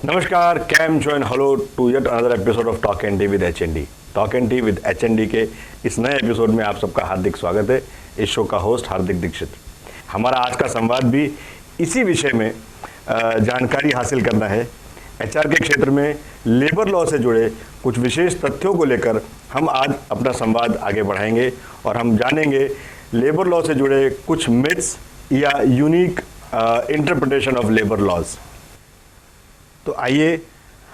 नमस्कार, कैम जो and hello to yet another episode of talk and tea with HND. Talk and tea with HND के इस नए एपिसोड में आप सबका हार्दिक स्वागत है। इस शो का होस्ट हार्दिक दीक्षित। हमारा आज का संवाद भी इसी विषय में जानकारी हासिल करना है। एचआर के क्षेत्र में लेबर लॉ से जुड़े कुछ विशेष तथ्यों को लेकर हम आज अपना संवाद आगे बढ़ाएंगे और हम जानेंगे लेबर लॉ से जुड़े कुछ मिथ्स या unique interpretation of labour laws. तो आइए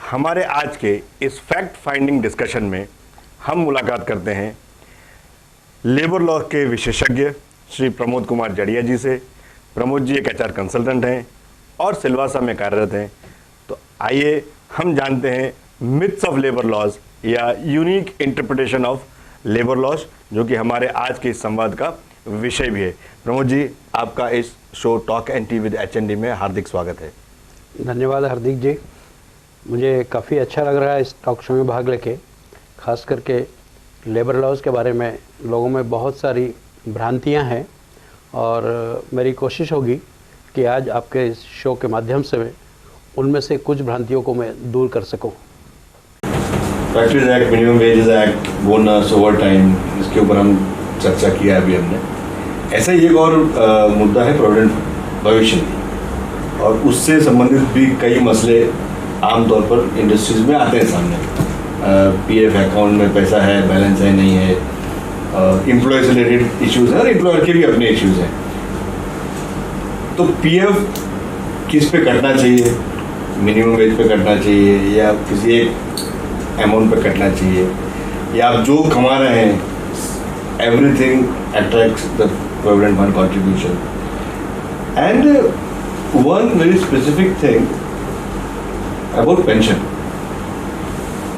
हमारे आज के इस फैक्ट फाइंडिंग डिस्कशन में हम मुलाकात करते हैं लेबर लॉ के विशेषज्ञ श्री प्रमोद कुमार जड़िया जी से। प्रमोद जी एक एचआर कंसल्टेंट हैं और सिलवासा में कार्यरत हैं। तो आइए हम जानते हैं मिथ्स ऑफ लेबर लॉज या unique interpretation of labour laws, जो कि हमारे आज के इस संवाद का विषय भी है। प्रमोद जी, आपका इस show talk and tea with HND में हार्दिक स्वागत है। धन्यवाद हार्दिक जी, मुझे काफ़ी अच्छा लग रहा है इस टॉक शो में भाग लेके। खास करके लेबर लॉज के बारे में लोगों में बहुत सारी भ्रांतियां हैं और मेरी कोशिश होगी कि आज आपके इस शो के माध्यम से उनमें से कुछ भ्रांतियों को मैं दूर कर सकूं। Factories act, minimum wages act, bonus, over time, इसके ऊपर हम चर्चा किया अभी हमने। ऐसा ही एक और मुद्दा है प्रोविडेंट भविष्य निधि, और उससे संबंधित भी कई मसले आमतौर पर इंडस्ट्रीज में आते हैं सामने। पीएफ अकाउंट में पैसा है, बैलेंस है, नहीं है, एम्प्लॉय से रिलेटेड इश्यूज हैं और एम्प्लॉयर के भी अपने इश्यूज हैं। तो पीएफ किस पे कटना चाहिए, मिनिमम वेज पे कटना चाहिए या किसी एक अमाउंट पे कटना चाहिए, या आप जो कमा रहे हैं everything attracts the provident fund contribution. And one very specific thing about pension.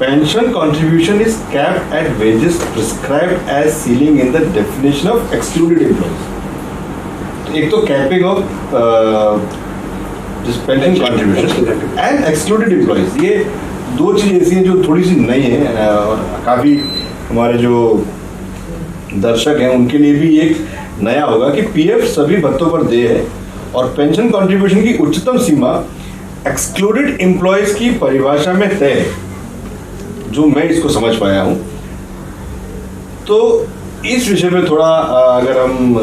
Pension contribution is capped at wages prescribed as ceiling in the definition of excluded employees. तो एक तो capping of this pension contribution and excluded employees, ये दो चीज़ ऐसी हैं जो थोड़ी सी नई है और काफ़ी हमारे जो दर्शक हैं उनके लिए भी एक नया होगा कि पीएफ सभी भत्तों पर देय है और पेंशन कंट्रीब्यूशन की उच्चतम सीमा एक्सक्लूडेड एम्प्लॉयज की परिभाषा में तय है, जो मैं इसको समझ पाया हूं। तो इस विषय में थोड़ा अगर हम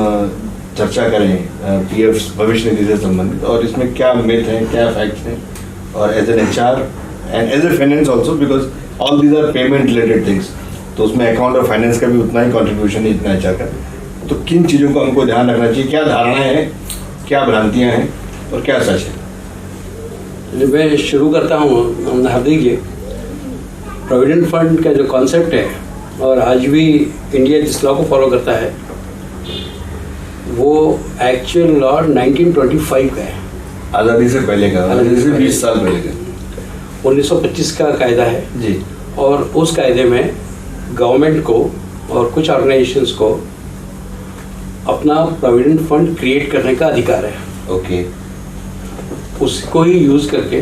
चर्चा करें पीएफ भविष्य निधि से संबंधित, और इसमें क्या मिथ हैं, क्या फैक्ट्स हैं, और as an HR and as a finance also, because all these are payment related things, तो उसमें अकाउंट और फाइनेंस का भी उतना ही कॉन्ट्रीब्यूशन है जितना एचआर का। तो किन चीज़ों को हमको ध्यान रखना चाहिए, क्या धारणाएं हैं, क्या भ्रांतियां हैं और क्या सच है? मैं शुरू करता हूँ हार्दिक जी। प्रोविडेंट फंड का जो कॉन्सेप्ट है और आज भी इंडिया जिस लॉ को फॉलो करता है वो एक्चुअल लॉ 1925 का है, आज़ादी से पहले का, आज़ादी से 20 साल पहले का, 1925 का कायदा है जी। और उस कायदे में गवर्नमेंट को और कुछ ऑर्गेनाइजेशंस को अपना प्रोविडेंट फंड क्रिएट करने का अधिकार है। ओके। उसको ही यूज़ करके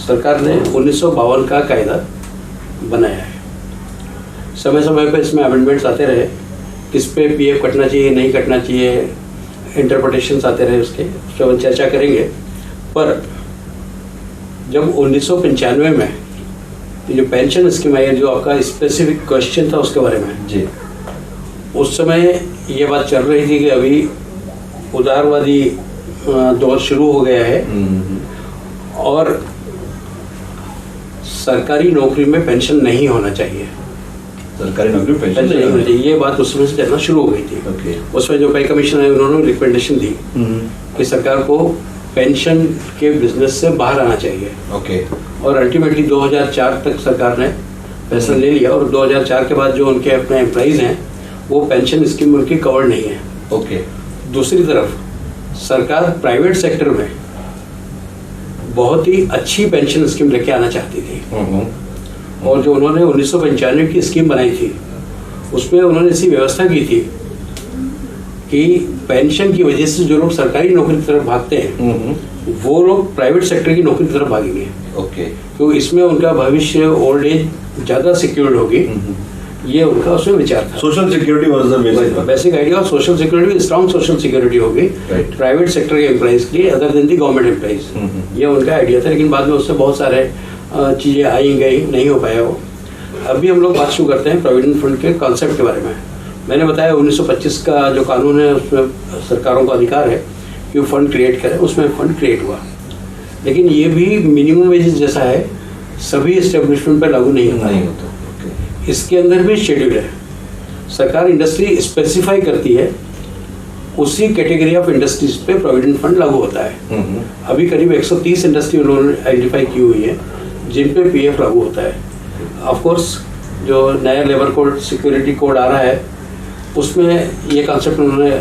सरकार ने 1952 का कायदा बनाया है। समय समय पर इसमें अमेंडमेंट्स आते रहे, किस पे पीएफ कटना चाहिए, नहीं कटना चाहिए, इंटरप्रिटेशंस आते रहे, उसके तो हम चर्चा करेंगे। पर जब 1995 में जो पेंशन स्कीम आई है, जो आपका स्पेसिफिक क्वेश्चन था उसके बारे में जी, उस समय ये बात चल रही थी कि अभी उदारवादी दौर शुरू हो गया है और सरकारी नौकरी में पेंशन नहीं होना चाहिए, सरकारी नौकरी पेंशन नहीं होना चाहिए, ये बात उस समय से चलना शुरू हो गई थी। ओके। उसमें जो पे कमीशन है उन्होंने रिकमेंडेशन दी कि सरकार को पेंशन के बिजनेस से बाहर आना चाहिए। ओके। और अल्टीमेटली 2004 तक सरकार ने फैसला ले लिया और 2004 के बाद जो उनके अपने एम्प्लॉइज हैं वो पेंशन स्कीम उनकी कवर नहीं है। ओके। दूसरी तरफ सरकार प्राइवेट सेक्टर में बहुत ही अच्छी पेंशन स्कीम लेके आना चाहती थी और जो उन्होंने 1995 की स्कीम बनाई थी उसमें उन्होंने ऐसी व्यवस्था की थी कि पेंशन की वजह से जो लोग सरकारी नौकरी की तरफ भागते हैं वो लोग प्राइवेट सेक्टर की नौकरी की तरफ भागेंगे। ओके। तो इसमें उनका भविष्य ओल्ड एज ज़्यादा सिक्योर्ड होगी, ये उनका उसमें विचार था। Social security was the basic idea of social security, strong social security होगी प्राइवेट सेक्टर के एम्प्लॉइज के लिए अदर देन दी गवर्नमेंट एम्प्लॉइज। ये उनका आइडिया था, लेकिन बाद में उससे बहुत सारे चीज़ें आई गई, नहीं हो पाया वो। अभी हम लोग बात शुरू करते हैं प्रोविडेंट फंड के कॉन्सेप्ट के बारे में। मैंने बताया 1925 का जो कानून है उसमें सरकारों का अधिकार है कि वो फंड क्रिएट करें, उसमें फंड क्रिएट हुआ। लेकिन ये भी मिनिमम वेजेस जैसा है, सभी एस्टेब्लिशमेंट पर लागू नहीं होता। इसके अंदर भी शेड्यूल है। सरकार इंडस्ट्री स्पेसिफाई करती है, उसी कैटेगरी ऑफ इंडस्ट्रीज पे प्रोविडेंट फंड लागू होता है। अभी करीब 130 इंडस्ट्री उन्होंने आइडेंटिफाई की हुई है जिन पे पीएफ लागू होता है। ऑफ कोर्स जो नया लेबर कोड, सिक्योरिटी कोड आ रहा है, उसमें ये कॉन्सेप्ट उन्होंने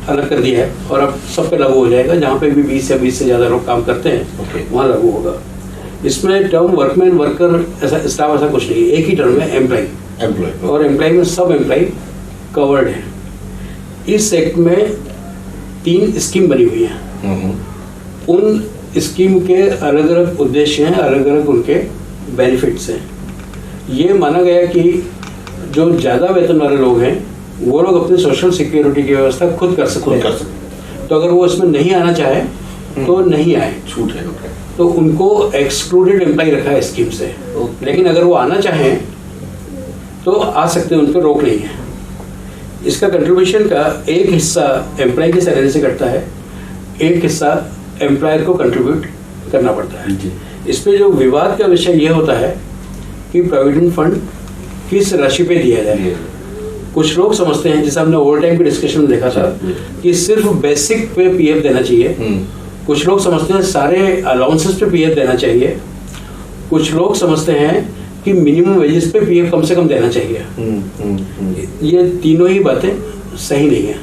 अलग कर दिया है और अब सब पे लागू हो जाएगा। जहाँ पे भी 20 या 20 से ज़्यादा लोग काम करते हैं वहाँ लागू होगा। इसमें टर्म वर्कमैन, वर्कर, ऐसा स्टाफ ऐसा कुछ नहीं है, एक ही टर्म है एम्प्लॉय। और एम्प्लॉय में सब एम्प्लॉय कवर्ड है। इस एक्ट में 3 स्कीम बनी हुई हैं। उन स्कीम के अलग अलग उद्देश्य हैं, अलग अलग उनके बेनिफिट्स हैं। ये माना गया कि जो ज़्यादा वेतन वाले लोग हैं वो लोग अपनी सोशल सिक्योरिटी की व्यवस्था खुद कर सकते हैं। तो अगर वो इसमें नहीं आना चाहे तो नहीं आए, छूट है। तो उनको एक्सक्लूडेड एम्प्लॉय रखा है स्कीम से। लेकिन अगर वो आना चाहें तो आ सकते हैं, उन पर रोक नहीं है। इसका कंट्रीब्यूशन का एक हिस्सा एम्प्लॉय की सैलरी से कटता है, एक हिस्सा एम्प्लॉयर को कंट्रीब्यूट करना पड़ता है। इस पे जो विवाद का विषय ये होता है कि प्रोविडेंट फंड किस राशि पे दिया जाए। कुछ लोग समझते हैं, जैसे हमने ओवर टाइम के डिस्कशन में देखा था, कि सिर्फ बेसिक पे पीएफ देना चाहिए। कुछ लोग समझते हैं सारे अलाउंसेस पे पीएफ देना चाहिए। कुछ लोग समझते हैं कि मिनिमम वेजेस पे पीएफ कम से कम देना चाहिए। ये तीनों ही बातें सही नहीं है।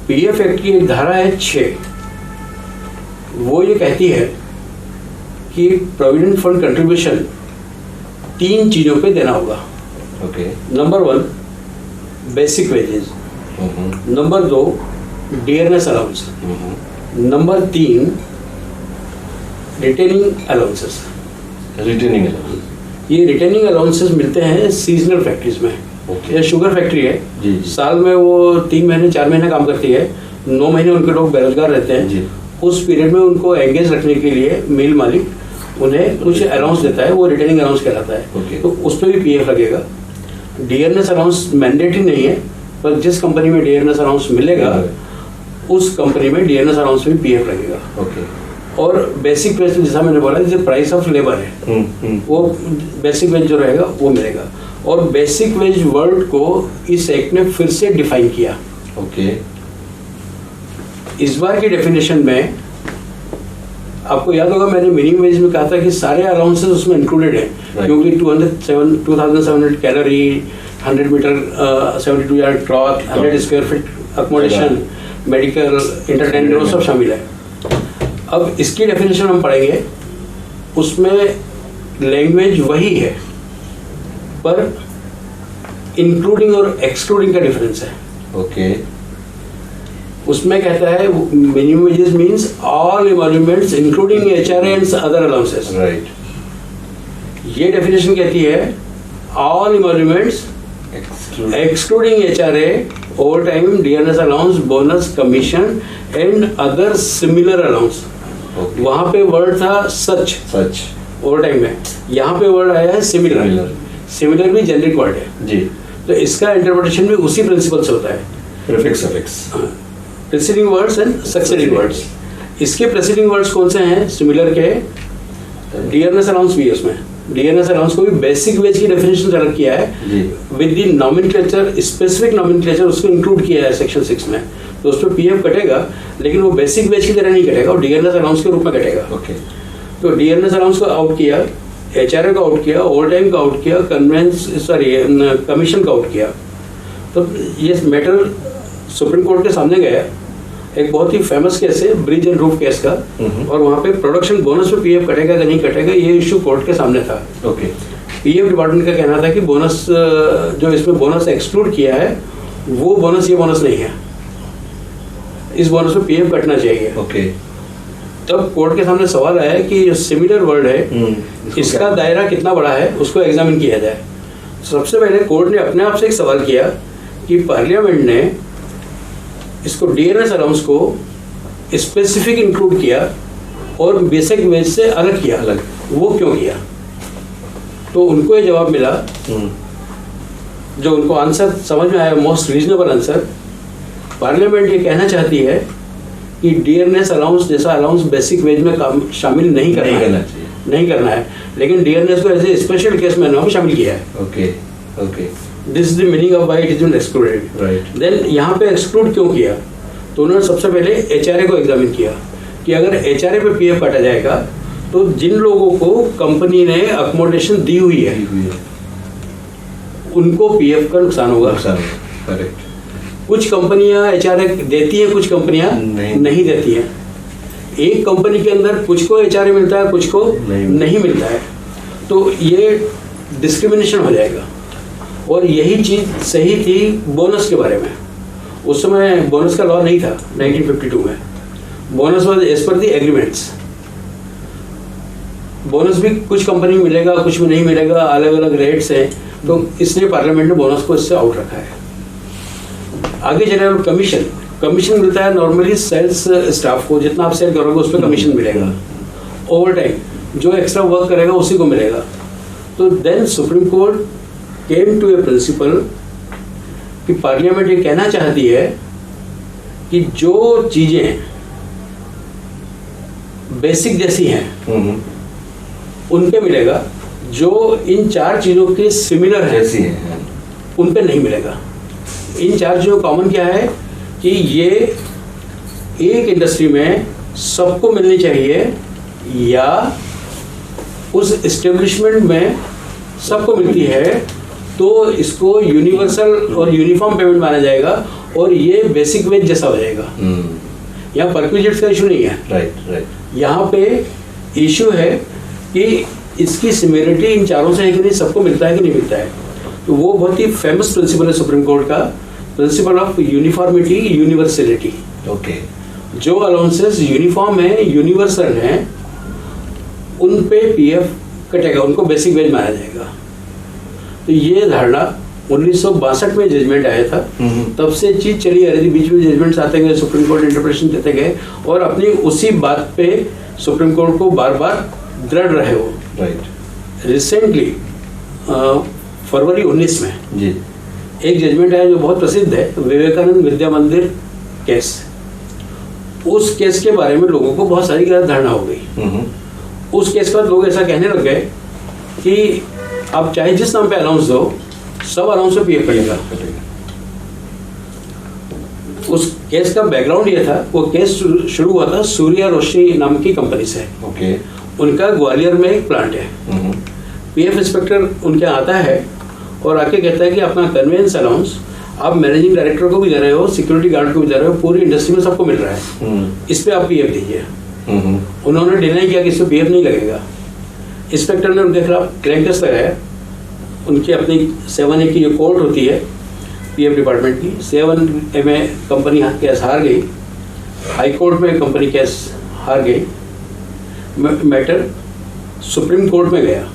पीएफ एक्ट की एक धारा है 6, वो ये कहती है कि प्रोविडेंट फंड कंट्रीब्यूशन 3 चीजों पे देना होगा। Number 1 basic wages, number 2 dearness allowance, number 3 retaining allowances. ये रिटेनिंग अलाउंसेस मिलते हैं सीजनल फैक्ट्रीज में। ये शुगर फैक्ट्री है, साल में वो 3 महीने 4 महीने काम करती है, 9 महीने उनके लोग बेरोजगार रहते हैं। उस पीरियड में उनको एंगेज रखने के लिए मिल मालिक उन्हें कुछ अलाउंस देता है, वो रिटेनिंग अलाउंस कहलाता है। तो उस पर भी पीएफ लगेगा। डियरनेस अलाउंस मैंडेटरी नहीं है, पर जिस कंपनी में डियरनेस अलाउंस मिलेगा उस कंपनी में डियरनेस अलाउंस में पीएफ लगेगा। और बेसिक वेज, जैसा मैंने बोला, जैसे प्राइस ऑफ लेबर है, वो बेसिक वेज जो रहेगा वो मिलेगा। और बेसिक वेज वर्ड को इस एक्ट ने फिर से डिफाइन किया। इस बार की डेफिनेशन में आपको याद होगा, मैंने मिनिमम वेज में कहा था कि सारे अलाउंसेस उसमें इंक्लूडेड है, क्योंकि 2700 calorie, 100 metre 72 yard cloth, 100 square feet accommodation, medical, entertainment, वो सब शामिल है। अब इसकी डेफिनेशन हम पढ़ेंगे, उसमें लैंग्वेज वही है, पर इंक्लूडिंग और एक्सक्लूडिंग का डिफरेंस है। उसमें कहता है minimum wages means all emoluments including HRA and other allowances. ये डेफिनेशन कहती है all emoluments excluding HRA, overtime, dearness allowance, bonus, commission and other similar allowance. वहां पे वर्ड था सच ओवर टाइम में, यहाँ पे वर्ड आया है सिमिलर। सिमिलर भी जेनरिक वर्ड है जी। तो इसका इंटरप्रिटेशन भी उसी प्रिंसिपल से होता है, prefix suffix, preceding words and succeeding words. इसके प्रीसीडिंग वर्ड्स कौन से हैं? सिमिलर के डियरनेस अलाउंस भी है उसमें। डियरनेस अलाउंस को भी बेसिक वेज की डेफिनेशन अलग किया है with the nomenclature, specific nomenclature उसको इंक्लूड किया है सेक्शन 6 में। तो उस पर पीएफ कटेगा, लेकिन वो बेसिक वेज की तरह नहीं कटेगा, वो डियरनेस अलाउंस के रूप में कटेगा। तो डियरनेस अलाउंस को आउट किया, एचआरए का आउट किया, ओवर टाइम का आउट किया, कमीशन का आउट किया। तो ये मैटर सुप्रीम कोर्ट के सामने गया। एक बहुत ही फेमस केस है ब्रिज एंड रूफ केस का, और वहाँ पे प्रोडक्शन बोनस पे पीएफ कटेगा कि नहीं कटेगा, ये इशू कोर्ट के सामने था। पीएफ डिपार्टमेंट का कहना था कि बोनस, जो इसमें बोनस एक्सक्लूड किया है वो बोनस, ये बोनस नहीं है, इस बोनस पे पीएफ कटना चाहिए। तब कोर्ट के सामने सवाल आया कि जो सिमिलर वर्ड है इसका दायरा कितना बड़ा है, उसको एग्जामिन किया जाए। सबसे पहले कोर्ट ने अपने आप से एक सवाल किया कि पार्लियामेंट ने इसको डीएनएस अलाउंस को स्पेसिफिक इंक्लूड किया और बेसिक वेज से अलग किया, वो क्यों किया? तो उनको ये जवाब मिला, जो उनको आंसर समझ में आया, मोस्ट रीजनेबल आंसर, पार्लियामेंट ये कहना चाहती है कि डीएनएस अलाउंस जैसा अलाउंस बेसिक वेज में शामिल नहीं करना है, लेकिन डीएनएस को ऐसे स्पेशल केस में शामिल किया है। Okay this is the meaning of why it is been excluded. Right. Then यहाँ पे एक्सक्लूड क्यों किया? तो उन्होंने सबसे पहले एचआरए को एग्जामिन किया कि अगर एचआरए पे पीएफ काटा जाएगा तो जिन लोगों को कंपनी ने अकोमोडेशन दी हुई है उनको पीएफ का नुकसान होगा। करेक्ट। कुछ कंपनियां एचआरए देती हैं, कुछ कंपनियां नहीं देती हैं। एक कंपनी के अंदर कुछ को एचआरए मिलता है, कुछ को नहीं मिलता है, तो ये डिस्क्रिमिनेशन हो जाएगा। और यही चीज सही थी बोनस के बारे में। उस समय बोनस का लॉ नहीं था 1952 में। Bonus was as per the agreements. Bonus भी कुछ कंपनी में मिलेगा, कुछ में नहीं मिलेगा, अलग अलग रेट्स हैं, तो इसलिए पार्लियामेंट ने बोनस को इससे आउट रखा है। आगे चले कमीशन मिलता है नॉर्मली सेल्स स्टाफ को, जितना आप सेल करोगे उस पर कमीशन मिलेगा। ओवर टाइम जो एक्स्ट्रा वर्क करेगा उसी को मिलेगा। तो then supreme court came to a principle कि पार्लियामेंट ये कहना चाहती है कि जो चीजें बेसिक जैसी हैं उन पे मिलेगा, जो इन चार चीजों के सिमिलर है उन पे नहीं मिलेगा। इन चार चीजों कॉमन क्या है कि ये एक इंडस्ट्री में सबको मिलनी चाहिए या उस एस्टेब्लिशमेंट में सबको मिलती है, तो इसको यूनिवर्सल और यूनिफॉर्म पेमेंट माना जाएगा और ये बेसिक वेज जैसा हो जाएगा। यहाँ परक्विजिट्स का इशू नहीं है। राइट। यहाँ पे इशू है कि इसकी सिमिलरिटी इन चारों से है कि नहीं, सबको मिलता है कि नहीं मिलता है। तो वो बहुत ही फेमस प्रिंसिपल है सुप्रीम कोर्ट का, principle of uniformity universality. Okay. जो अलाउंसेस यूनिफॉर्म है, यूनिवर्सल हैं, उन पे पीएफ कटेगा, उनको बेसिक वेज माना जाएगा। तो ये धारणा 1962 में जजमेंट आया था, तब से चीज चली आ रही थी। बीच में जजमेंट्स आते गए, सुप्रीम कोर्ट इंटरप्रिटेशन देते गए और अपनी उसी बात पे सुप्रीम कोर्ट को बार बार दृढ़ रहे हो। राइट। रिसेंटली फरवरी 19 में जी एक जजमेंट आया जो बहुत प्रसिद्ध है, विवेकानंद विद्या मंदिर केस। उस केस के बारे में लोगों को बहुत सारी गलत धारणा हो गई। उस केस के बाद लोग ऐसा कहने लग गए कि आप चाहे जिस नाम पे अलाउंस दो, सब अलाउंस पे पीएफ कटेगा। उस केस का बैकग्राउंड ये था, वो केस शुरू हुआ था सूर्या रोशनी नाम की कंपनी से। ओके। उनका ग्वालियर में एक प्लांट है। पीएफ इंस्पेक्टर उनके आता है और आके कहता है कि अपना कन्वेंस अलाउंस आप मैनेजिंग डायरेक्टर को भी दे रहे हो, सिक्योरिटी गार्ड को भी दे रहे हो, पूरी इंडस्ट्री में सबको मिल रहा है, इस पे आप पीएफ दीजिए। उन्होंने डिनाई किया कि इस पे पीएफ नहीं लगेगा। इंस्पेक्टर ने उनके खिलाफ क्लैम केस लगाया। उनकी अपनी 7A की जो कोर्ट होती है पीएफ डिपार्टमेंट की, 7A में कंपनी केस हार गई, हाई कोर्ट में कंपनी केस हार गई, मैटर सुप्रीम कोर्ट में गया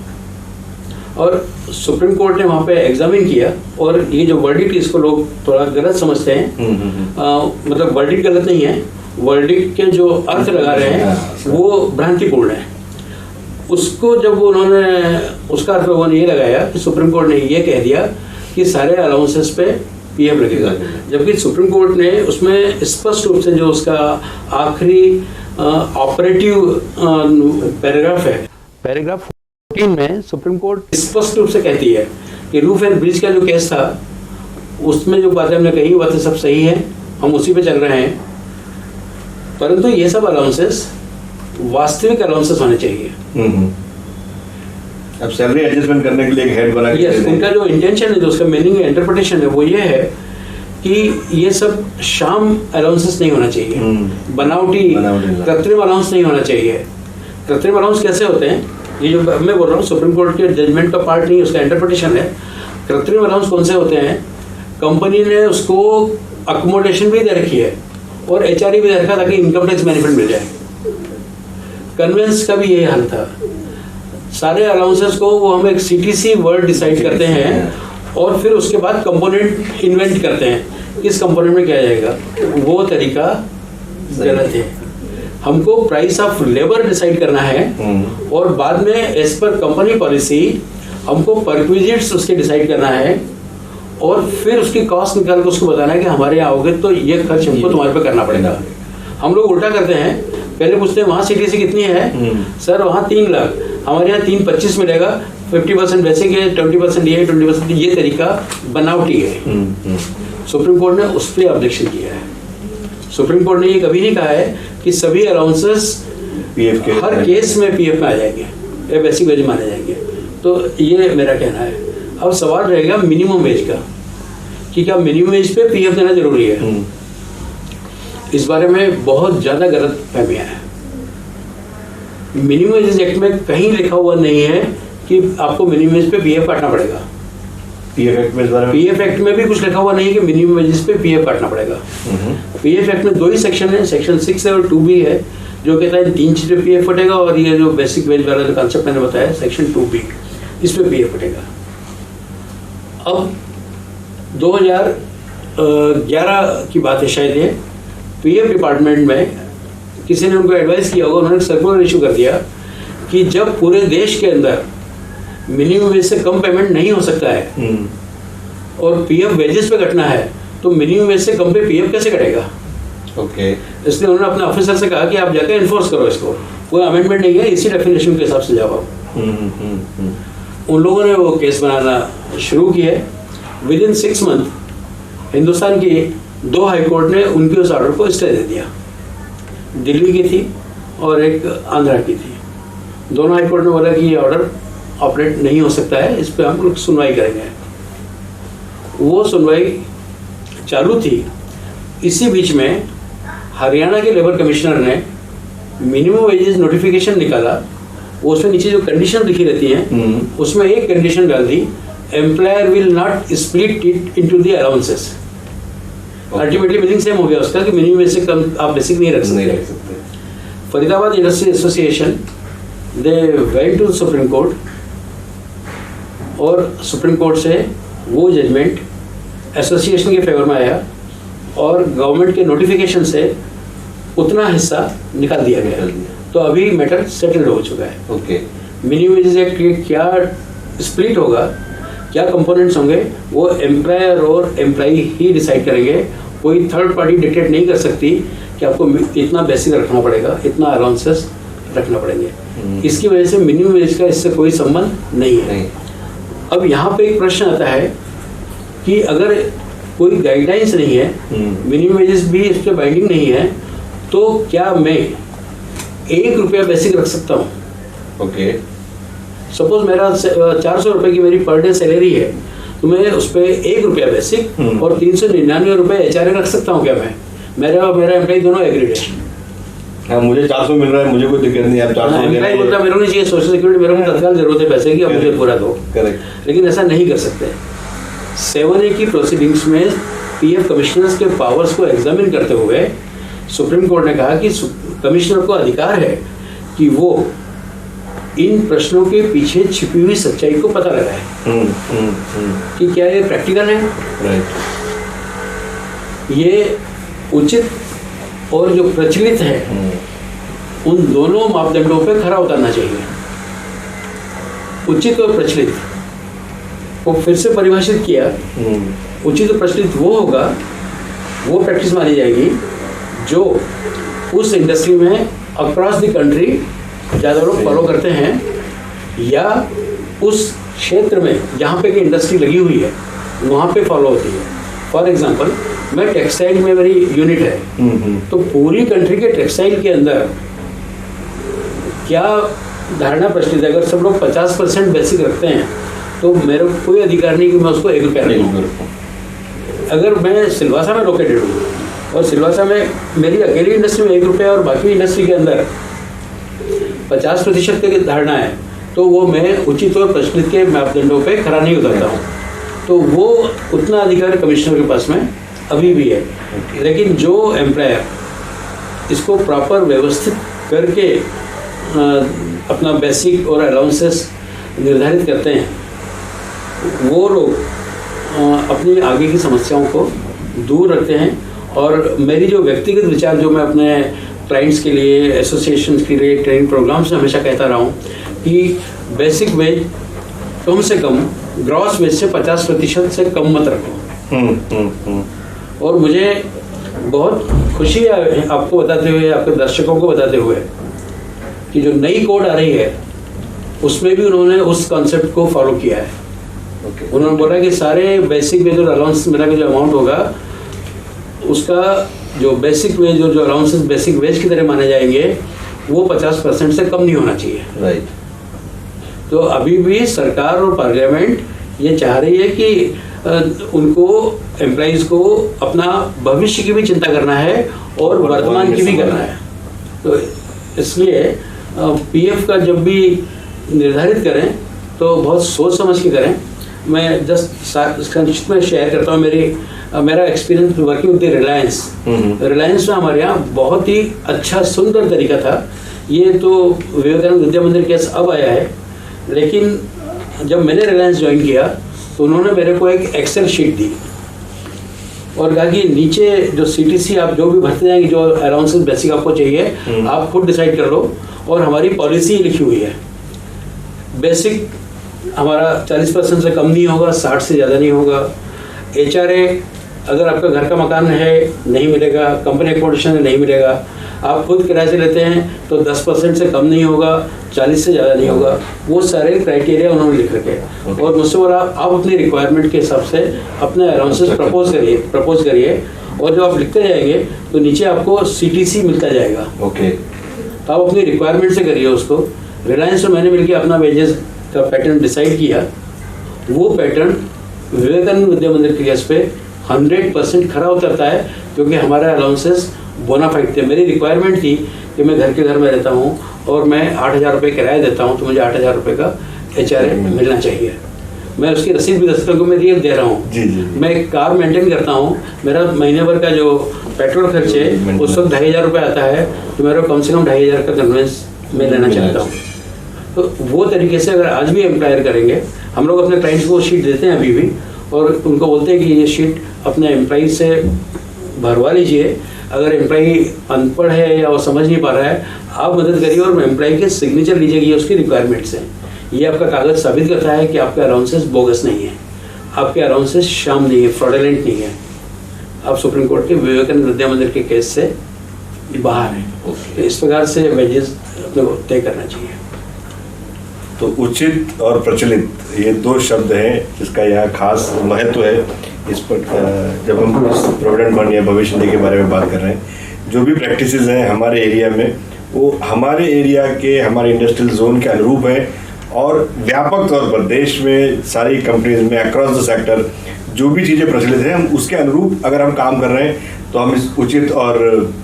और सुप्रीम कोर्ट ने वहाँ पे एग्जामिन किया। और ये जो वर्डिक्ट, इसको लोग थोड़ा गलत समझते हैं, मतलब वर्डिक्ट गलत नहीं है, वर्डिक्ट के जो अर्थ लगा रहे हैं वो भ्रांतिपूर्ण है। उसको जब उन्होंने उसका अर्थ लोगों ने ये लगाया कि सुप्रीम कोर्ट ने ये कह दिया कि सारे अलाउंसेस पे पीएफ लगेगा, जबकि सुप्रीम कोर्ट ने उसमें स्पष्ट रूप से जो उसका आखिरी ऑपरेटिव पैराग्राफ है, पैराग्राफ 14 में सुप्रीम कोर्ट स्पष्ट रूप से कहती है कि रूफ एंड ब्रिज का जो केस था उसमें जो बातें हमने कही बातें सब सही है, हम उसी पे चल रहे हैं, परंतु ये सब अलाउंसेस वास्तविक अलाउंसेस होने चाहिए। अब सैलरी एडजस्टमेंट करने के लिए एक हेड बना के उनका जो इंटेंशन है, जो उसका मीनिंग इंटरप्रिटेशन है, वो ये है कि ये सब शाम अलाउंसेस नहीं होना चाहिए, बनावटी कृत्रिम अलाउंस नहीं होना चाहिए। कृत्रिम अलाउंस कैसे होते हैं, ये जो मैं बोल रहा हूँ सुप्रीम कोर्ट के जजमेंट का पार्ट नहीं, उसका इंटरप्रिटेशन है। कृत्रिम अलाउंस कौन से होते हैं, कंपनी ने उसको अकोमोडेशन भी दे रखी है और एचआरए भी दे रखा ताकि इनकम टैक्स बेनिफिट मिल जाए। कन्वेंस का भी यही हाल था। सारे अलाउंसेस को वो हम एक CTC वर्ड डिसाइड करते हैं और फिर उसके बाद कंपोनेंट इन्वेंट करते हैं किस कंपोनेंट में क्या जाएगा। वो तरीका गलत है। हमको प्राइस ऑफ लेबर डिसाइड करना है और बाद में एज पर कंपनी पॉलिसी हमको परक्विजिट्स उसके डिसाइड करना है और फिर उसकी कॉस्ट निकाल के उसको बताना है कि हमारे यहाँ आओगे तो ये खर्च हमको तुम्हारे पे करना पड़ेगा। हम लोग उल्टा करते हैं, पहले पूछते हैं वहाँ CTC कितनी है, सर वहाँ 3 लाख, हमारे यहाँ 325 मिलेगा, 50% बेसिक है, 20% ये, 20% ये तरीका बनावटी है। सुप्रीम कोर्ट ने उस पर ऑब्जेक्शन किया है। सुप्रीम कोर्ट ने ये कभी नहीं कहा है कि सभी अलाउंसेस हर केस में PF में आ जाएंगे या बेसिक वेज माने जाएंगे। तो ये मेरा कहना है। अब सवाल रहेगा मिनिमम वेज का कि क्या मिनिमम वेज पे PF देना जरूरी है। इस बारे में बहुत ज़्यादा गलत फहमियाँ हैं। मिनिमम वेजेस एक्ट में कहीं लिखा हुआ नहीं है कि आपको मिनिमम वेज पे PF काटना पड़ेगा। PF एक्ट में भी कुछ लिखा हुआ नहीं है कि मिनिमम वेजेस पे PF काटना पड़ेगा। PF एक्ट में 2 ही सेक्शन है, सेक्शन 6 है और 2B है, जो कहता है 3 चीज़ें PF कटेगा और ये जो बेसिक वेज वाला जो कॉन्सेप्ट मैंने बताया सेक्शन 2B, इस पे PF कटेगा। अब 2011 की बात है शायद ये, PF डिपार्टमेंट में किसी ने उनको एडवाइस किया होगा, उन्होंने सर्कुलर इशू कर दिया कि जब पूरे देश के अंदर मिनिमम वेज से कम पेमेंट नहीं हो सकता है और PF वेजेस पे कटना है तो मिनिमम वेज से कम पे PF कैसे कटेगा। इसलिए उन्होंने अपने ऑफिसर से कहा कि आप जाकर इन्फोर्स करो इसको, कोई अमेंडमेंट नहीं है, इसी डेफिनेशन के हिसाब से जाओ। उन लोगों ने वो केस बनाना शुरू किया। विद इन 6 मंथ हिंदुस्तान की 2 हाई कोर्ट ने उनके उस ऑर्डर को स्टे दे दिया। दिल्ली की थी और एक आंध्रा की थी। दोनों हाई कोर्ट ने बोला कि ये ऑर्डर ऑपरेट नहीं हो सकता है, इस पर हम लोग सुनवाई करेंगे। वो सुनवाई चालू थी। इसी बीच में हरियाणा के लेबर कमिश्नर ने मिनिमम वेजेस नोटिफिकेशन निकाला। वो उसमें नीचे जो कंडीशन लिखी रहती हैं उसमें एक कंडीशन डाल दी, employer will not split it into the allowances. Ultimately meaning same हो गया उसका कि मिनिमम वेज से कम आप बेसिक नहीं रख सकते। Faridabad industry association they went to supreme court और सुप्रीम कोर्ट से वो जजमेंट एसोसिएशन के फेवर में आया और गवर्नमेंट के नोटिफिकेशन से उतना हिस्सा निकाल दिया गया। तो अभी मैटर सेटल्ड हो चुका है। मिनिमम वेजेस एक्ट क्या स्प्लिट होगा, क्या कंपोनेंट्स होंगे, वो एम्प्लॉयर और एम्प्लॉई ही डिसाइड करेंगे। कोई थर्ड पार्टी डिक्टेट नहीं कर सकती कि आपको इतना बेसिक रखना पड़ेगा, इतना अलाउंसेस रखना पड़ेंगे। इसकी वजह से मिनिमम वेज का इससे कोई संबंध नहीं है। अब यहाँ पे एक प्रश्न आता है कि अगर कोई गाइडलाइंस नहीं है, मिनिमम वेजेस भी इस पर बाइंडिंग नहीं है, तो क्या मैं 1 रुपया बेसिक रख सकता हूँ। सपोज मेरा 400 रुपये की मेरी पर डे सैलरी है, तो मैं उस पर 1 रुपया बेसिक और 399 रुपये HRA रख सकता हूँ क्या मैं? मेरा एम्प्लॉय दोनों एग्रीड है। हाँ, मुझे 400 मिल रहा है, मुझे कोई दिक्कत नहीं है। आप 400 एम्प्लॉय बोलता है मेरे को नहीं चाहिए सोशल सिक्योरिटी, मेरे को तत्काल जरूरत है पैसे की, अब मुझे पूरा दो। लेकिन ऐसा नहीं कर सकते। 7A की प्रोसीडिंग्स में PF कमिश्नर्स के पावर्स को एग्जामिन करते हुए सुप्रीम कोर्ट ने कहा कि कमिश्नर को अधिकार है कि वो इन प्रश्नों के पीछे छिपी हुई सच्चाई को पता लगाए कि क्या ये प्रैक्टिकल है, ये उचित और जो प्रचलित है उन दोनों मापदंडों पे खरा उतरना चाहिए। उचित और प्रचलित को फिर से परिभाषित किया। उचित और प्रचलित वो होगा, वो प्रैक्टिस मानी जाएगी जो उस इंडस्ट्री में अक्रॉस द कंट्री ज़्यादा लोग फॉलो करते हैं या उस क्षेत्र में जहाँ पे कि इंडस्ट्री लगी हुई है वहाँ पे फॉलो होती है। फॉर एग्जांपल, मैं टेक्सटाइल में मेरी यूनिट है, तो पूरी कंट्री के टेक्सटाइल के अंदर क्या धारणा प्रचलित है? अगर सब लोग 50% बेसिक रखते हैं तो मेरे को कोई अधिकार नहीं कि मैं उसको 1 रुपया रखूँ। अगर मैं सिलवासा में लोकेटेड हूँ और सिलवासा में मेरी अकेली इंडस्ट्री में 1 रुपया और बाकी इंडस्ट्री के अंदर 50% की धारणा है, तो वो मैं उचित और प्रचलित के मापदंडों पे खरा नहीं उतरता हूँ। तो वो उतना अधिकार कमिश्नर के पास में अभी भी है। लेकिन जो एम्प्लॉयर इसको प्रॉपर व्यवस्थित करके अपना बेसिक और अलाउंसेस निर्धारित करते हैं वो लोग अपनी आगे की समस्याओं को दूर रखते हैं। और मेरी जो व्यक्तिगत विचार जो मैं अपने क्लाइंट्स के लिए, एसोसिएशन के लिए, ट्रेनिंग प्रोग्राम्स में हमेशा कहता रहा हूँ कि बेसिक वेज कम से कम ग्रॉस वेज से 50% से कम मत रखो। और मुझे बहुत खुशी है आपको बताते हुए, आपके दर्शकों को बताते हुए कि जो नई कोड आ रही है उसमें भी उन्होंने उस कॉन्सेप्ट को फॉलो किया है। उन्होंने बोला कि सारे बेसिक वेज और अलाउंस मिला के जो अमाउंट होगा उसका जो बेसिक वेज और जो अलाउंसेस बेसिक वेज की तरह माने जाएंगे वो 50% से कम नहीं होना चाहिए। राइट। तो अभी भी सरकार और पार्लियामेंट ये चाह रही है कि उनको एम्प्लॉइज को अपना भविष्य की भी चिंता करना है और वर्तमान की भी करना है। तो इसलिए पीएफ का जब भी निर्धारित करें तो बहुत सोच समझ के करें। मैं जस्ट संक्षिप्त में शेयर करता हूँ मेरा experience working with Reliance. Reliance में हमारे यहाँ बहुत ही अच्छा सुंदर तरीका था। ये तो विवेकानंद विद्या मंदिर केस अब आया है, लेकिन जब मैंने रिलायंस ज्वाइन किया तो उन्होंने मेरे को एक एक्सेल शीट दी और कहा कि नीचे जो सीटीसी आप जो भी भरते जाएंगे, जो अलाउंसेस बेसिक आपको चाहिए आप खुद डिसाइड कर लो। और हमारी पॉलिसी लिखी हुई है, बेसिक हमारा 40% से कम नहीं होगा, 60 से ज़्यादा नहीं होगा। HRA अगर आपका घर का मकान है नहीं मिलेगा, कंपनी अकोमोडेशन नहीं मिलेगा, आप खुद किराए से लेते हैं तो 10% से कम नहीं होगा, 40 से ज़्यादा नहीं होगा। वो सारे क्राइटेरिया उन्होंने लिख रखे हैं। और मुझसे बोला आप अपनी रिक्वायरमेंट के हिसाब से अपने अलाउंसेस प्रपोज करिए और जब आप लिखते जाएंगे तो नीचे आपको CTC मिलता जाएगा। ओके। तो आप अपनी रिक्वायरमेंट से करिए उसको। रिलायंस में मैंने मिलकर अपना वेजेस का पैटर्न डिसाइड किया। वो पैटर्न विवेकानंद विद्या मंदिर के केस पे 100% खरा उतरता है, क्योंकि हमारे अलाउंसेस बोनाफाइड थे। मेरी रिक्वायरमेंट थी कि मैं घर के घर में रहता हूँ और मैं 8,000 रुपये किराया देता हूँ, तो मुझे 8,000 रुपये का HRA मिलना चाहिए। मैं उसकी रसीद भी दस्तखत को मैं रियल दे रहा हूँ। मैं एक कार मेंटेन करता हूँ, मेरा महीने भर का जो पेट्रोल खर्च है उस वक्त 2,500 रुपये आता है, तो मेरा कम से कम 2,500 का कन्वेंस मैं लेना चाहता हूँ। तो वो तरीके से अगर आज भी एम्प्लॉयर करेंगे, हम लोग अपने क्लाइंट्स को शीट देते हैं अभी भी और उनको बोलते हैं कि ये शीट अपने एम्प्लॉई से भरवा लीजिए। अगर एम्प्लॉई अनपढ़ है या वो समझ नहीं पा रहा है, आप मदद करिए और एम्प्लॉई के सिग्नेचर लीजिए कि ये उसकी रिक्वायरमेंट्स हैं। ये आपका कागज़ साबित करता है कि आपके अलाउंसेस बोगस नहीं है, आपके अलाउंसेस शाम नहीं है, फ्रॉडलेंट नहीं है। आप सुप्रीम कोर्ट के विवेकानंद विद्या मंदिर के केस से बाहर हैं। तो इस प्रकार से वेजेस अपने को तय करना चाहिए। तो उचित और प्रचलित ये दो शब्द हैं जिसका यहाँ खास महत्व है। इस पर जब हम इस प्रोविडेंट फंड या भविष्य निधि के बारे में बात कर रहे हैं, जो भी प्रैक्टिसेस हैं हमारे एरिया में वो हमारे एरिया के, हमारे इंडस्ट्रियल जोन के अनुरूप है और व्यापक तौर पर देश में सारी कंपनीज में अक्रॉस द सेक्टर जो भी चीज़ें प्रचलित हैं हम उसके अनुरूप अगर हम काम कर रहे हैं तो हम इस उचित और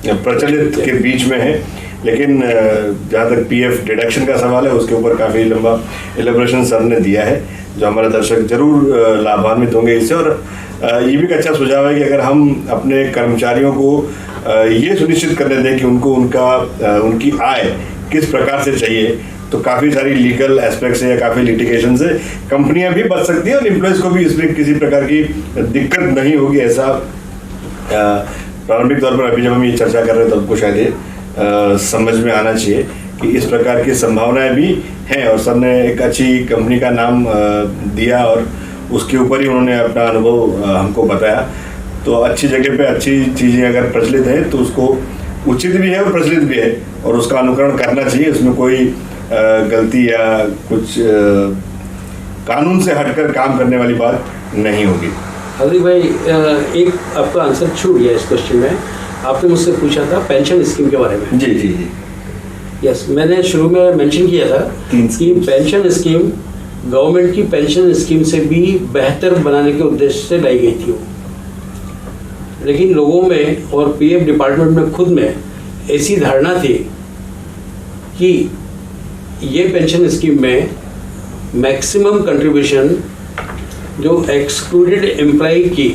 प्रचलित के बीच में हैं। लेकिन जहाँ तक पीएफ डिडक्शन का सवाल है उसके ऊपर काफ़ी लंबा एलेबोरेशन सर ने दिया है, जो हमारे दर्शक जरूर लाभान्वित होंगे इससे। और ये भी एक अच्छा सुझाव है कि अगर हम अपने कर्मचारियों को ये सुनिश्चित करने दें कि उनको उनकी आय किस प्रकार से चाहिए, तो काफ़ी सारी लीगल एस्पेक्ट से या काफ़ी लिटिगेशन से कंपनियां भी बच सकती हैं और एम्प्लॉयज़ को भी इसमें किसी प्रकार की दिक्कत नहीं होगी। ऐसा प्रारंभिक तौर पर अभी जब हम ये चर्चा कर रहे हैं तो आपको शायद ये समझ में आना चाहिए कि इस प्रकार की संभावनाएं भी हैं। और सर ने एक अच्छी कंपनी का नाम दिया और उसके ऊपर ही उन्होंने अपना अनुभव हमको बताया। तो अच्छी जगह पे अच्छी चीज़ें अगर प्रचलित हैं तो उसको उचित भी है और प्रचलित भी है और उसका अनुकरण करना चाहिए। उसमें कोई गलती या कुछ कानून से हटकर काम करने वाली बात नहीं होगी। हार्दिक भाई, एक आपका आंसर छूट गया इस क्वेश्चन में। आपने मुझसे पूछा था पेंशन स्कीम के बारे में। जी जी जी, यस, मैंने शुरू में मेंशन किया था कि पेंशन स्कीम गवर्नमेंट की पेंशन स्कीम से भी बेहतर बनाने के उद्देश्य से लाई गई थी वो। लेकिन लोगों में और पीएफ डिपार्टमेंट में खुद में ऐसी धारणा थी कि ये पेंशन स्कीम में मैक्सिमम कंट्रीब्यूशन जो एक्सक्लूडेड एम्प्लॉय की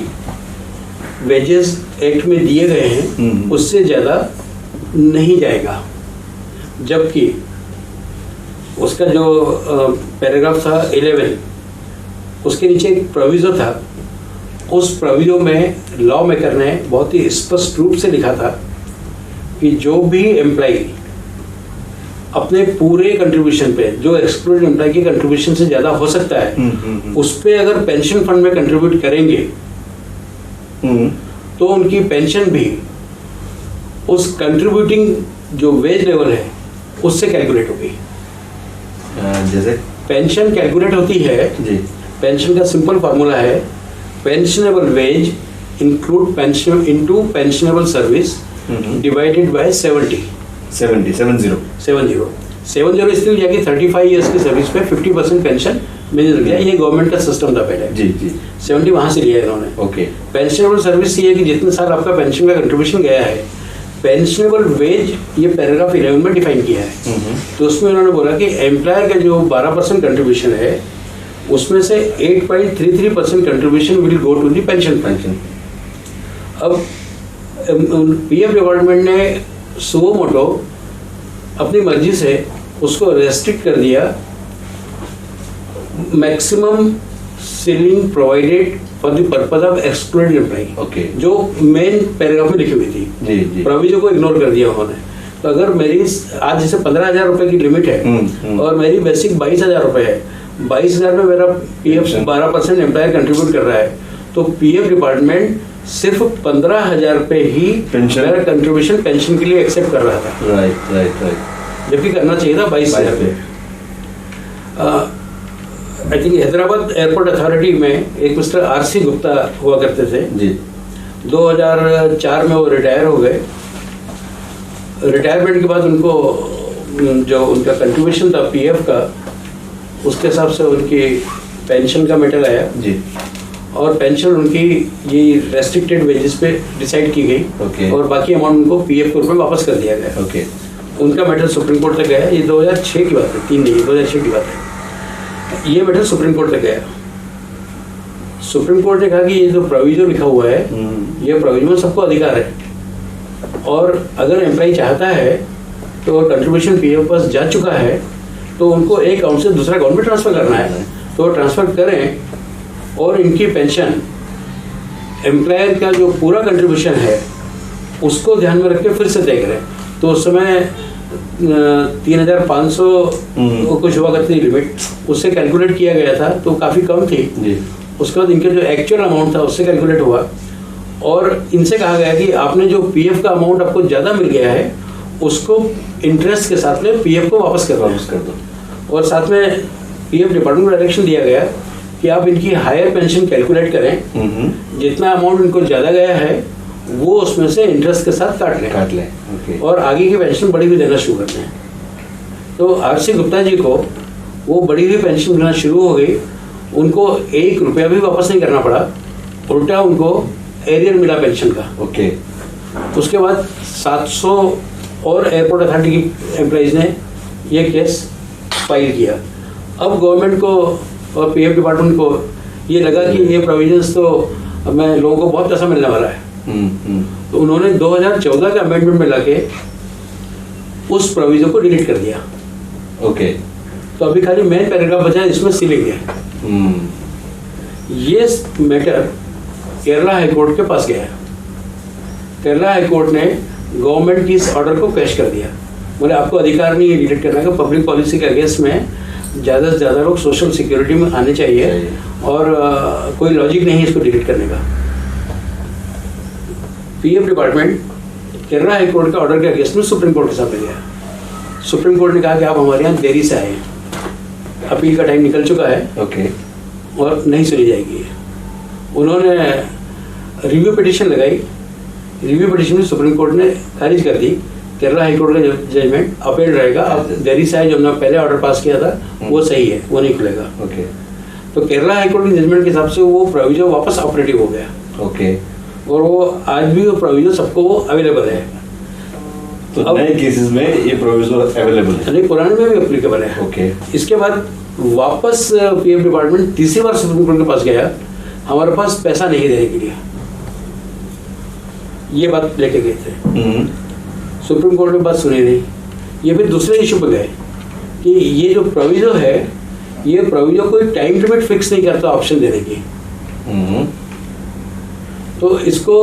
वेजेस एक्ट में दिए गए हैं उससे ज़्यादा नहीं जाएगा। जबकि उसका जो पैराग्राफ था 11, उसके नीचे एक प्रोविजो था। उस प्रोविजो में लॉ मेकर ने बहुत ही स्पष्ट रूप से लिखा था कि जो भी एम्प्लॉई अपने पूरे कंट्रीब्यूशन पे, जो एक्सक्लूडेड एम्प्लॉय की कंट्रीब्यूशन से ज़्यादा हो सकता है, उस पे अगर पेंशन फंड में कंट्रीब्यूट करेंगे तो उनकी पेंशन भी उस कंट्रीब्यूटिंग जो वेज लेवल है उससे कैलकुलेट होगी। जैसे पेंशन कैलकुलेट होती है जी, पेंशन का सिंपल फार्मूला है pensionable wage include pension into pensionable service divided by 70 इसलिए लिया कि 35 इयर्स की सर्विस पे 50% पेंशन मिल गया। ये गवर्नमेंट का सिस्टम था पहले। जी जी 70 वहां से लिया इन्होंने। ओके। पेंशनेबल सर्विस ये है कि जितने साल आपका पेंशन का कंट्रीब्यूशन गया है। पेंशनेबल वेज ये पैराग्राफ 11 में डिफाइन किया है। तो उसमें उन्होंने बोला कि एम्प्लॉयर का जो 12% कंट्रीब्यूशन है उसमें से 8.33% contribution will go to the pension fund. अब पीएफ डिपार्टमेंट ने सुओ मोटो अपनी मर्जी से उसको रेस्ट्रिक्ट कर दिया। Maximum ceiling provided for the purpose of excluded employee, okay, जो मेन पैराग्राफ में लिखी हुई थी। जी जी प्रोविजन को इग्नोर कर दिया उन्होंने। तो अगर मेरी आज जैसे 15,000 रुपए की लिमिट है और मेरी बेसिक 22,000 रुपए है, 22,000 में मेरा पीएफ 12% एम्प्लॉयर कंट्रीब्यूट कर रहा है, तो पीएफ डिपार्टमेंट सिर्फ 15,000 पे ही मेरा कंट्रीब्यूशन पेंशन के लिए एक्सेप्ट कर रहा था। Right right right. जबकि करना चाहिए था 22,000 पे। I think Hyderabad airport authority में एक मिस्टर आरसी गुप्ता हुआ करते थे जी। 2004 में वो रिटायर हो गए। रिटायरमेंट के बाद उनको जो उनका कंट्रीब्यूशन था पीएफ का, उसके हिसाब से उनकी पेंशन का मैटर आया जी। और पेंशन उनकी ये रेस्ट्रिक्टेड वेजेस पे डिसाइड की गई। ओके। और बाकी अमाउंट उनको पीएफ के रूप में वापस कर दिया गया। ओके। उनका मैटर सुप्रीम कोर्ट तक गया। ये 2006 की बात है, 3 नहीं 2006 की बात है। ये मैटर सुप्रीम कोर्ट तक गया। सुप्रीम कोर्ट ने कहा कि ये जो प्रोविजन लिखा हुआ है ये प्रोविजन में सबको अधिकार है और अगर एम्प्लॉय चाहता है तो कंट्रीब्यूशन पीएफ पास जा चुका है तो उनको एक अकाउंट से दूसरा अकाउंट में ट्रांसफर करना है, तो ट्रांसफर करें और इनकी पेंशन एम्प्लॉयर का जो पूरा कंट्रीब्यूशन है उसको ध्यान में रख के फिर से तय करें। तो उस समय 3,500 कुछ हुआ करती थी लिमिट, उससे कैलकुलेट किया गया था तो काफ़ी कम थी जी। उसके बाद इनके जो एक्चुअल अमाउंट था उससे कैलकुलेट हुआ और इनसे कहा गया कि आपने जो पीएफ का अमाउंट आपको ज़्यादा मिल गया है उसको इंटरेस्ट के साथ में पीएफ को वापस कर दो। और साथ में पीएफ डिपार्टमेंट को डायरेक्शन दिया गया कि आप इनकी हायर पेंशन कैलकुलेट करें, जितना अमाउंट इनको ज़्यादा गया है वो उसमें से इंटरेस्ट के साथ काट लें ओके। और आगे की पेंशन बढ़ी हुई देना शुरू कर दें। तो आरसी गुप्ता जी को वो बढ़ी हुई पेंशन मिलना शुरू हो गई। उनको 1 रुपया भी वापस नहीं करना पड़ा, उल्टा उनको एरियर मिला पेंशन का। ओके। उसके बाद 700 और एयरपोर्ट अथॉरिटी की एम्प्लॉइज ने ये केस फाइल किया। अब गवर्नमेंट को और पीएफ डिपार्टमेंट को ये लगा कि ये प्रोविजंस तो हमें लोगों को बहुत पैसा मिलने वाला है। तो उन्होंने 2014 के अमेंडमेंट में लाके उस प्रोविजन को डिलीट कर दिया। ओके। तो अभी खाली मेन पैराग्राफ बचा है, इसमें सीलिंग है। ये मैटर केरला हाईकोर्ट के पास गया है। केरला हाईकोर्ट ने गवर्नमेंट की इस ऑर्डर को कैश कर दिया। बोले आपको अधिकार नहीं है डिलीट करने का, पब्लिक पॉलिसी के अगेंस्ट में ज़्यादा से ज़्यादा लोग सोशल सिक्योरिटी में आने चाहिए और कोई लॉजिक नहीं है इसको डिलीट करने का। पीएफ डिपार्टमेंट केरला हाईकोर्ट के ऑर्डर के अगेंस्ट में सुप्रीम कोर्ट के सामने गया। सुप्रीम कोर्ट ने कहा कि आप हमारे यहाँ देरी से आए, अपील का टाइम निकल चुका है ओके। और नहीं सुनी जाएगी। उन्होंने रिव्यू पिटीशन लगाई। रिव्यू पिटीशन में सुप्रीम कोर्ट ने खारिज कर दी। केरला हाईकोर्ट का जजमेंट अपील रहेगा। अब देरी से आए, जो हमने पहले ऑर्डर पास किया था वो सही है, वो नहीं खुलेगा। ओके। तो केरला हाईकोर्ट के जजमेंट के हिसाब से वो प्रोविजन वापस ऑपरेटिव हो गया। ओके। और वो आज भी वो प्रोविजन सबको वो अवेलेबल है। तो नए केसेस में ये प्रोविजन अवेलेबल है, नहीं पुराने में भी एप्लीकेबल है। ओके। इसके बाद वापस पीएफ डिपार्टमेंट तीसरी बार सुप्रीम कोर्ट के पास गया, हमारे पास पैसा नहीं देने के लिए, ये बात लेके गए थे। सुप्रीम कोर्ट ने बात सुनी नहीं। ये फिर दूसरे इशू पे गए कि ये जो प्रोविजो है, ये प्रोविजो कोई टाइम लिमिट फिक्स नहीं करता ऑप्शन देने की। तो इसको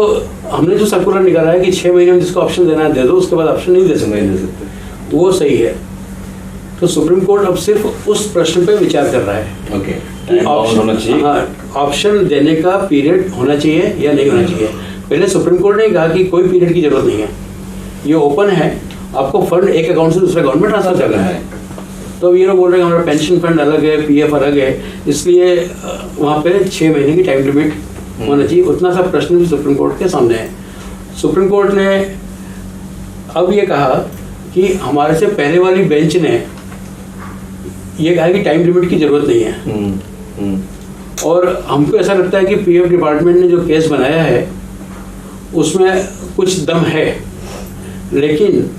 हमने जो सर्कुलर निकाला है कि 6 महीने में जिसको ऑप्शन देना है दे दो, उसके बाद ऑप्शन नहीं दे सकते, तो वो सही है। तो सुप्रीम कोर्ट अब सिर्फ उस प्रश्न पे विचार कर रहा है ओके, कि ऑप्शन देने का पीरियड होना चाहिए या नहीं होना चाहिए। पहले सुप्रीम कोर्ट ने कहा कि कोई पीरियड की जरूरत नहीं है, ये ओपन है, आपको फंड एक अकाउंट से दूसरे अकाउंट में ट्रांसफर करना है। तो अब ये लोग बोल रहे हैं हमारा पेंशन फंड अलग है, पीएफ अलग है, इसलिए वहाँ पे 6 महीने की टाइम लिमिट होना चाहिए। उतना सा प्रश्न भी सुप्रीम कोर्ट के सामने है। सुप्रीम कोर्ट ने अब ये कहा कि हमारे से पहले वाली बेंच ने ये कहा कि टाइम लिमिट की जरूरत नहीं है। और हमको ऐसा लगता है कि पीएफ डिपार्टमेंट ने जो केस बनाया है उसमें कुछ दम है, लेकिन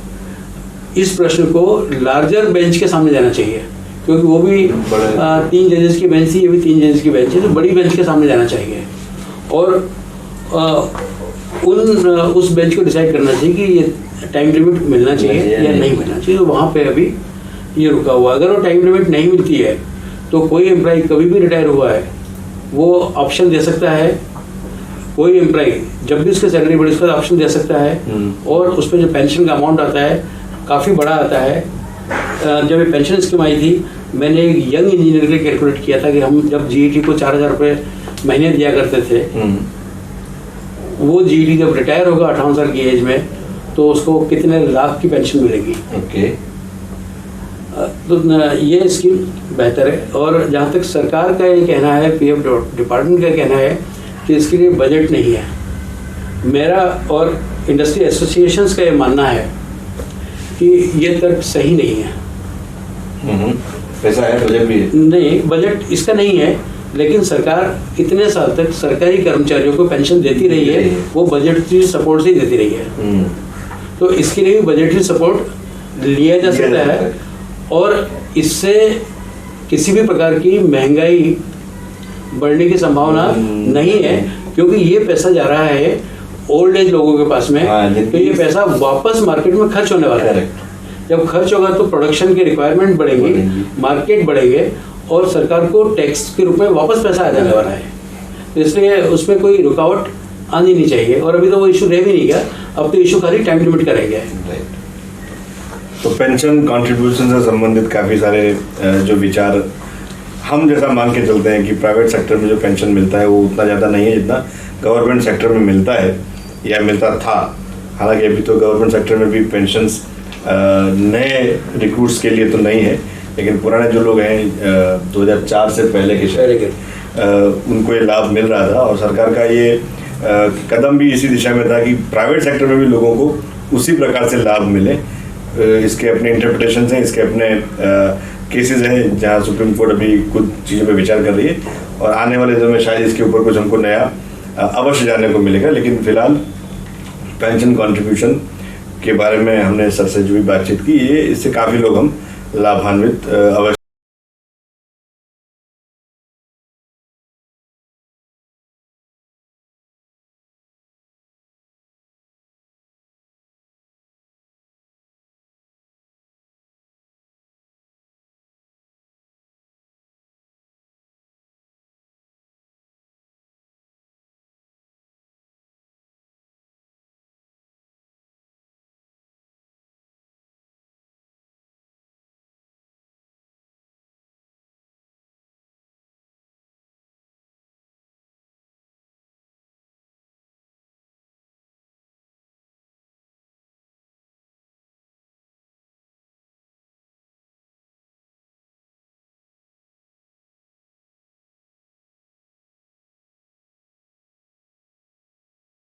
इस प्रश्न को लार्जर बेंच के सामने जाना चाहिए, क्योंकि वो भी 3 जजेस की बेंच थी, ये भी 3 जजेस की बेंच है, तो बड़ी बेंच के सामने जाना चाहिए और उस बेंच को डिसाइड करना चाहिए कि ये टाइम लिमिट मिलना चाहिए या नहीं मिलना चाहिए। तो वहाँ पे अभी ये रुका हुआ। अगर वो टाइम लिमिट नहीं मिलती है तो कोई एम्प्लॉय कभी भी रिटायर हुआ है वो ऑप्शन दे सकता है। कोई एम्प्लॉय जब भी उसकी सैलरी बढ़ी उसका ऑप्शन दे सकता है। और उस पर जो पेंशन का अमाउंट आता है काफ़ी बड़ा आता है। जब ये पेंशन स्कीम आई थी, मैंने एक यंग इंजीनियर के कैलकुलेट किया था कि हम जब जीईटी को 4,000 रुपये महीने दिया करते थे, वो जीईटी जब रिटायर होगा 58 साल की एज में तो उसको कितने लाख की पेंशन मिलेगी। ओके, तो ये स्कीम बेहतर है। और जहाँ तक सरकार का ये कहना है, पीएफ डिपार्टमेंट का कहना है कि इसके लिए बजट नहीं है। मेरा और इंडस्ट्री एसोसिएशंस का ये मानना है कि ये तर्क सही नहीं है। पैसा है, बजट भी है? नहीं, बजट इसका नहीं है, लेकिन सरकार इतने साल तक सरकारी कर्मचारियों को पेंशन देती रही है, वो बजटरी सपोर्ट से ही देती रही है। तो इसके लिए भी बजटरी सपोर्ट लिया जा सकता है और इससे किसी भी प्रकार की महंगाई बढ़ने की संभावना नहीं है, क्योंकि ये पैसा जा रहा है ओल्ड एज लोगों के पास में। तो ये पैसा वापस मार्केट में खर्च होने वाला है। जब खर्च होगा तो प्रोडक्शन के रिक्वायरमेंट बढ़ेंगे, मार्केट बढ़ेंगे और सरकार को टैक्स के रूप में वापस पैसा आ जाने वाला है। तो इसलिए उसमें कोई रुकावट आनी नहीं चाहिए। और अभी तो वो इशू रह भी नहीं गया, अब तो इशू खाली टाइम लिमिट का रह गया है। तो पेंशन कॉन्ट्रीब्यूशन से संबंधित काफ़ी सारे जो विचार हम जैसा मान के चलते हैं कि प्राइवेट सेक्टर में जो पेंशन मिलता है वो उतना ज़्यादा नहीं है जितना गवर्नमेंट सेक्टर में मिलता है या मिलता था। हालांकि अभी तो गवर्नमेंट सेक्टर में भी पेंशन्स नए रिक्रूट्स के लिए तो नहीं है, लेकिन पुराने जो लोग हैं 2004 से पहले के उनको ये लाभ मिल रहा था। और सरकार का ये कदम भी इसी दिशा में था कि प्राइवेट सेक्टर में भी लोगों को उसी प्रकार से लाभ मिले। इसके अपने इंटरप्रिटेशंस हैं, इसके अपने केसेस हैं जहां सुप्रीम कोर्ट अभी कुछ चीज़ों पे विचार कर रही है और आने वाले दिनों में शायद इसके ऊपर कुछ हमको नया अवश्य जानने को मिलेगा। लेकिन फिलहाल पेंशन कंट्रीब्यूशन के बारे में हमने सर से जो भी बातचीत की, ये इससे काफ़ी लोग हम लाभान्वित अवश्य